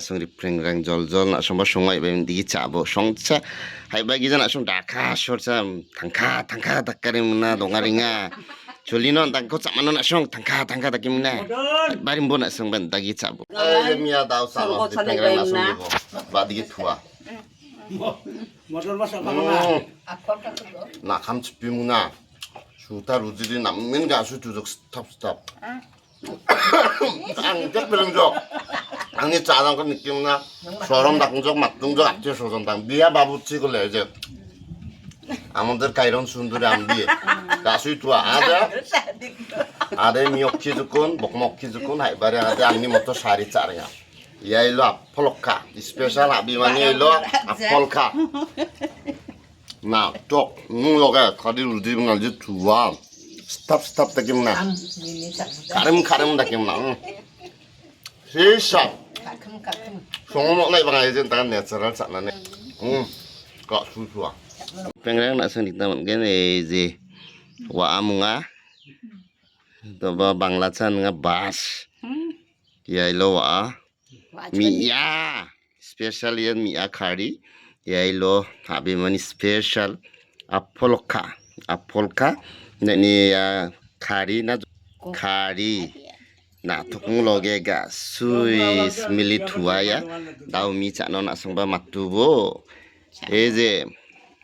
Song ripring rang jol jol nak song basong ai bem di chabo songcha hai bagi jana song daka shorcha tangka takare muna dongaringa cholino tangko chamano nak song tangka takimna barim bona song ban dagi chabo ai miya dau sama ripring rang nak song dibo ba digi thua motor masuk kamanga nak ham chipi muna suta rujiri nammin ga su tujok stop ang tek belum jok ang이 짜장 그 느낌나 소름 닭은적 막둥적 앞뒤 소름당 미야 바부치 그래 이제 아무들 가이런 순들이 안 비 가수이 두아 아데 미역키 죽군 목목키 죽군 하이바리 아데 ang이 모토 사리 짜르야 이야 일로 아폴카 스페셜 아비만이 일로 아폴카 나쪽 누로가 다리 울디면 알지 두아 스탑 느낌나 가름 느낌나 시작 Songo nak bang aja tangan natural sana nih. Kok susu ah. Pengen nak sendiri teman kan je. Wa amunga. Toba Bangladesh nga bas. Ya ilo wa. Miya. Special yan miya curry. Ya ilo habi mani special. Apolka. Ni curry na curry. Nah, tukung loge ga suis milit tua ya, daun mi cak nona songba matubo, eze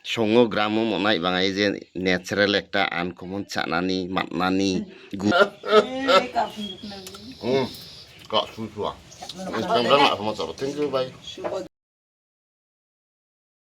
songo gramu monai bang eze natural ekta uncommon cak nani mat nani gu. Kak susu ah, sekarang nak sama sama, thank you bye.